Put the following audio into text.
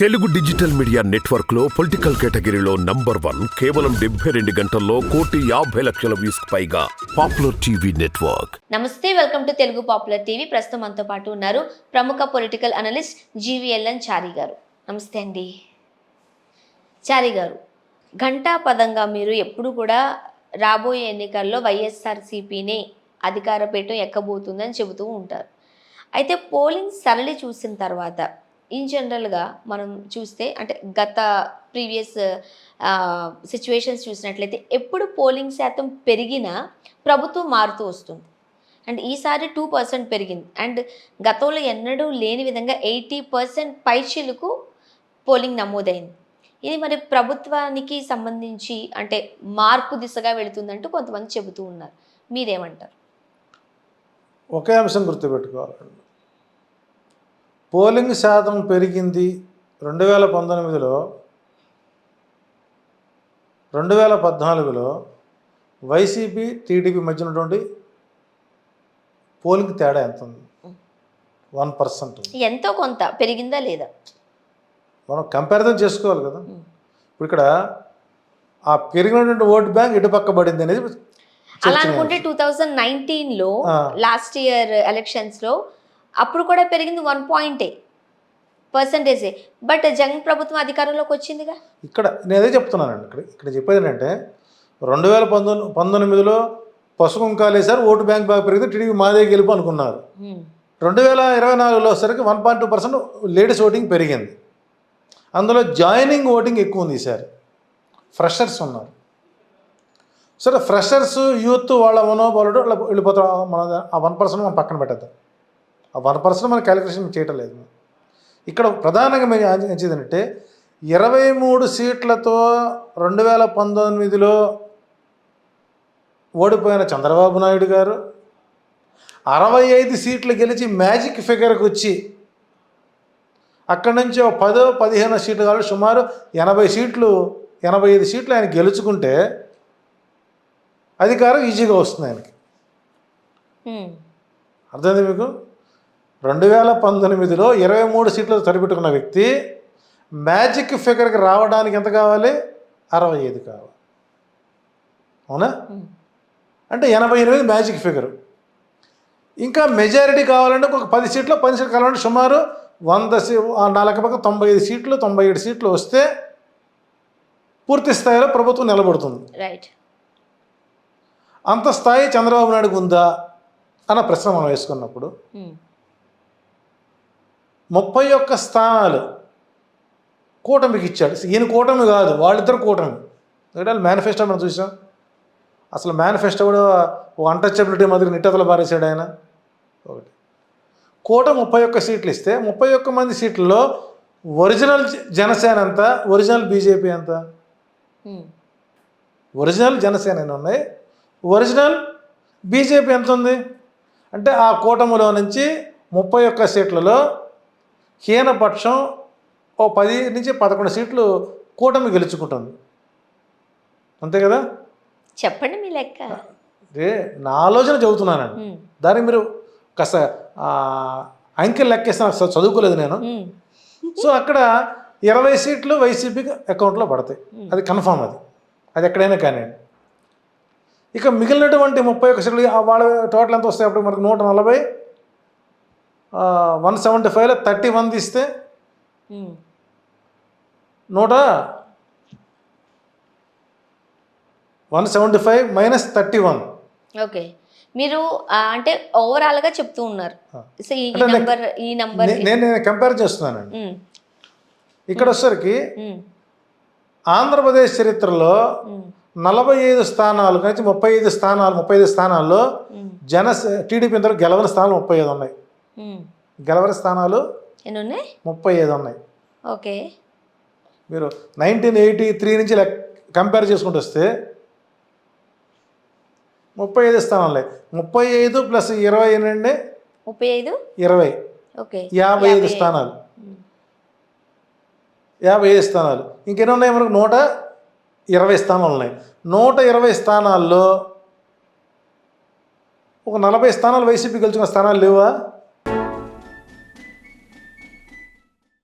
Telugu digital media network లో political కేటగిరీలో #1 కేవలం 72 గంటల్లో 1,50,00,000 వ్యూస్ పైగా పాపులర్ టీవీ నెట్వర్క్. నమస్తే, welcome to Telugu popular TV. ప్రస్తుతం మనతో పాటు ఉన్నారు ప్రముఖ పొలిటికల్ అనలిస్ట్ జీవీఎల్ఎన్ చారి గారు. నమస్తే అండి. చారి గారు, ఘంటాపదంగా మీరు ఎప్పుడు కూడా రాబోయే ఎన్నికల్లో వైఎస్ఆర్సీపీనే అధికార పీఠం ఎక్కబోతుందని చెబుతూ ఉంటారు. అయితే పోలింగ్ సరళి చూసిన తర్వాత ఇన్ జనరల్గా మనం చూస్తే, అంటే గత ప్రీవియస్ సిచ్యువేషన్స్ చూసినట్లయితే ఎప్పుడు పోలింగ్ శాతం పెరిగినా ప్రభుత్వం మారుతూ వస్తుంది. అండ్ ఈసారి 2% పెరిగింది. అండ్ గతంలో ఎన్నడూ లేని విధంగా 80% పైచిలుకు పోలింగ్ నమోదైంది. ఇది మరి ప్రభుత్వానికి సంబంధించి అంటే మార్పు దిశగా వెళుతుందంటూ కొంతమంది చెబుతూ ఉన్నారు. మీరేమంటారు? ఒకే అంశం గుర్తుపెట్టుకోవాలండి. పోలింగ్ శాతం పెరిగింది 2019లో, 2014లో వైసీపీ టీడీపీ మధ్య ఉన్నటువంటి పోలింగ్ తేడా ఎంత ఉంది? 1%. ఎంతో కొంత పెరిగిందా లేదా మనం కంపారిజన్ చేసుకోవాలి కదా. ఇప్పుడు ఇక్కడ ఆ పెరిగినటువంటి ఓట్ బ్యాంక్ ఎటు పక్క పడింది అనేది అలా అనుకుంటే 2019లో లాస్ట్ ఇయర్ ఎలక్షన్స్లో అప్పుడు కూడా పెరిగింది 1% బట్ జగన్ ప్రభుత్వం అధికారంలోకి వచ్చిందిగా. ఇక్కడ నేను అదే చెప్తున్నానండి. ఇక్కడ చెప్పేది ఏంటంటే 2019లో పసుపు కుంకాలు వేసారు, ఓటు బ్యాంక్ బాగా పెరిగింది, టీడీపీ మాదే గెలుపు అనుకున్నారు. 2024లో సరికి 1.2% లేడీస్ ఓటింగ్ పెరిగింది. అందులో జాయినింగ్ ఓటింగ్ ఎక్కువ ఉంది. ఈసారి ఫ్రెషర్స్ ఉన్నారు. సరే, ఫ్రెషర్స్ యూత్ వాళ్ళ మనోబలుడు అట్లా వెళ్ళిపోతాం. మన ఆ 1% మనం పక్కన పెట్టద్దాం. ఆ 1% మన క్యాలిక్యులేషన్ చేయటం లేదు. ఇక్కడ ప్రధానంగా మేము ఎంచేది ఏంటంటే 23 సీట్లతో 2019లో ఓడిపోయిన చంద్రబాబు నాయుడు గారు 65 సీట్లు గెలిచి మ్యాజిక్ ఫిగర్కి వచ్చి అక్కడి నుంచి 10-15 సీట్లు కావాలి, సుమారు 85 సీట్లు ఆయన గెలుచుకుంటే అధికారం ఈజీగా వస్తుంది ఆయనకి. అర్థమైంది మీకు? 2019లో 23 సీట్లు సరిపెట్టుకున్న వ్యక్తి మ్యాజిక్ ఫిగర్కి రావడానికి ఎంత కావాలి? 65 కావాలి. అవునా? అంటే 88 మ్యాజిక్ ఫిగర్. ఇంకా మెజారిటీ కావాలంటే ఒక 10 సీట్లు కావాలంటే సుమారు 95 సీట్లు 97 సీట్లు వస్తే పూర్తి స్థాయిలో ప్రభుత్వం నిలబడుతుంది. రైట్. అంత స్థాయి చంద్రబాబు నాయుడుకు ఉందా అన్న ప్రశ్న మనం వేసుకున్నప్పుడు 31 స్థానాలు కూటమికి ఇచ్చాడు. ఈయన కూటమి కాదు, వాళ్ళిద్దరు కూటమి. ఎందుకంటే మేనిఫెస్టో మనం చూసాం. అసలు మేనిఫెస్టో కూడా అన్టచబిలిటీ మాదిరి నిట్టతలు పారేసాడు ఆయన. ఒకటి కూటమి 31 సీట్లు ఇస్తే 31 మంది సీట్లలో ఒరిజినల్ జనసేన ఎంత, ఒరిజినల్ బీజేపీ ఎంత? ఒరిజినల్ జనసేన ఎన్ని ఉన్నాయి, ఒరిజినల్ బీజేపీ ఎంత ఉంది? అంటే ఆ కూటమిలో నుంచి 31 సీట్లలో హీనపక్షం 10 నుంచి 11 సీట్లు కూటమి గెలుచుకుంటుంది. అంతే కదా? చెప్పండి మీ లెక్క. అదే నా ఆలోచన చెబుతున్నానండి. దానికి మీరు కాస్త అంకెలు లెక్కేసిన చదువుకోలేదు నేను. సో అక్కడ 20 సీట్లు వైసీపీకి అకౌంట్లో పడతాయి. అది కన్ఫామ్. అది ఎక్కడైనా కానీ. ఇక మిగిలినటువంటి 31 సీట్లు వాళ్ళ టోటల్ ఎంత వస్తాయి? అప్పుడు మనకు 140, 175లో 31 తీస్తే 175 మైనస్ 31. ఓకే, మీరు అంటే ఓవరాల్గా చెప్తూ ఉన్నారు. సో ఈ నంబర్ నేను కంపేర్ చేస్తున్నానండి. ఇక్కడ వచ్చేసరికి ఆంధ్రప్రదేశ్ చరిత్రలో 45 స్థానాలు నుంచి 35 స్థానాల్లో టీడీపీ ఇంతలో గెలవని స్థానాలు 35 ఉన్నాయి. గెలవని స్థానాలు ఎన్ని ఉన్నాయి? 35 ఉన్నాయి. ఓకే, మీరు 1983 నుంచి కంపేర్ చేసుకుంటూ వస్తే 35 స్థానాలు. 35 ప్లస్ 20 ఏంటండి? 35, 20, ఓకే, 55 స్థానాలు. 55 స్థానాలు. ఇంకెన్ని ఉన్నాయి మనకు? 120 స్థానాలు ఉన్నాయి. 120 స్థానాల్లో ఒక 40 స్థానాలు వైసీపీ గెలుచుకున్న స్థానాలు లేవా?